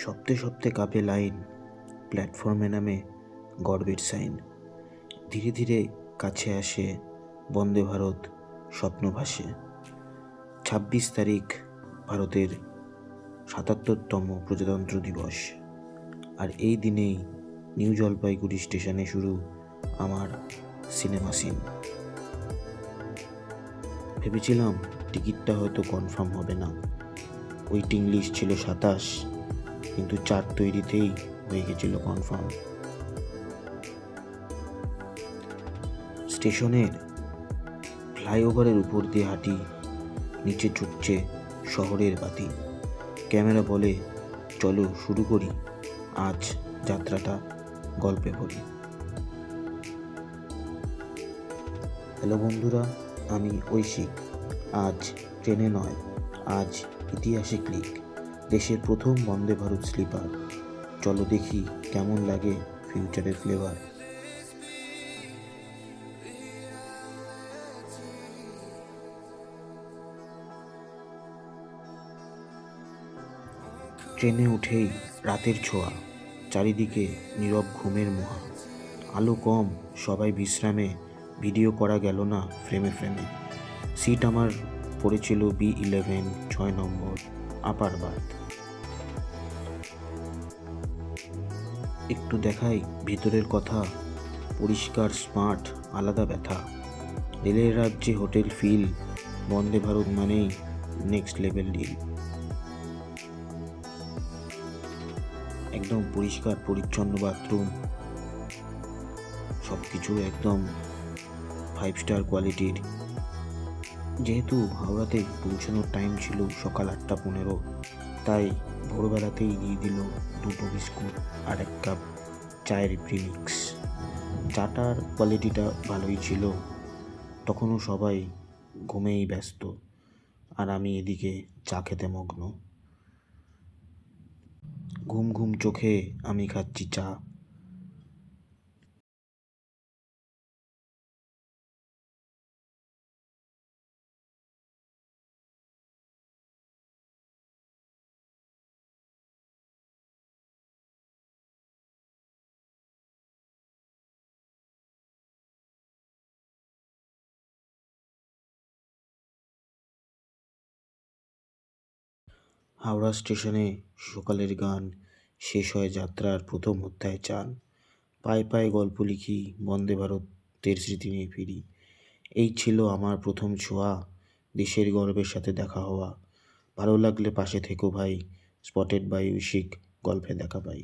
শব্দে শব্দে কাঁপে লাইন, প্ল্যাটফর্মে নামে গর্বের সাইন। ধীরে ধীরে কাছে আসে বন্দে ভারত স্বপ্ন ভাসে। 26 তারিখ ভারতের ৭৭তম প্রজাতন্ত্র দিবস। আর এই দিনেই নিউ জলপাইগুড়ি স্টেশনে শুরু আমার সিনেমা সিন। ভেবেছিলাম টিকিটটা হয়তো কনফার্ম হবে না, ওয়েটিং লিস্ট ছিল 27, কিন্তু 4 তৈরিতেই হয়ে গেছিল কনফার্ম। স্টেশনের ফ্লাইওভারের উপর দিয়ে হাঁটি, নিচে ছুটছে শহরের বাতি। ক্যামেরা বলে, চলো শুরু করি, আজ যাত্রাটা গল্পে ভরি। হ্যালো বন্ধুরা, আমি ঐশিক। আজ ট্রেনে নয়, আজ ইতিহাসে ক্লিক। দেশের প্রথম বন্দে ভারত স্লিপার। চলো দেখি কেমন লাগে ফিউচারের ফ্লেভার। ট্রেনে উঠেই রাতের ছোঁয়া, চারিদিকে নীরব ঘুমের মোহা। আলো কম, সবাই বিশ্রামে, ভিডিও করা গেল না ফ্রেমে ফ্রেমে। সিট আমার পড়েছিল B11, 6 নম্বর, আপার বার্থ। একটু দেখাই ভিতরের কথা, পরিষ্কার, স্মার্ট, আলাদা ব্যথা। রেলের রাজ্যে হোটেল ফিল, বন্দে ভারত মানেই নেক্সট লেভেল ডিল। একদম পরিষ্কার পরিচ্ছন্ন বাথরুম, সব কিছু একদম 5 স্টার কোয়ালিটির। যেহেতু হাওড়াতে পৌঁছানোর টাইম ছিল সকাল 8:15, তাই ভোরবেলাতেই দিয়ে দিল 2 বিস্কুট আর 1 কাপ চায়ের প্রিমিক্স। চাটার কোয়ালিটিটা ভালোই ছিল। তখনও সবাই ঘুমেই ব্যস্ত, আর আমি এদিকে চা খেতে মগ্ন। ঘুম ঘুম চোখে আমি খাচ্ছি চা। হাওড়া স্টেশনে সকালের গান, শেষ হয় যাত্রার প্রথম অধ্যায় চান। পায়ে পায়ে গল্প লিখি, বন্দে ভারতের স্মৃতি নিয়ে ফিরি। এই ছিল আমার প্রথম ছোঁয়া, দেশের গর্বের সাথে দেখা হওয়া। ভালো লাগলে পাশে থেকো ভাই, স্পটেড বাই ঐশিক, গল্পে দেখা পাই।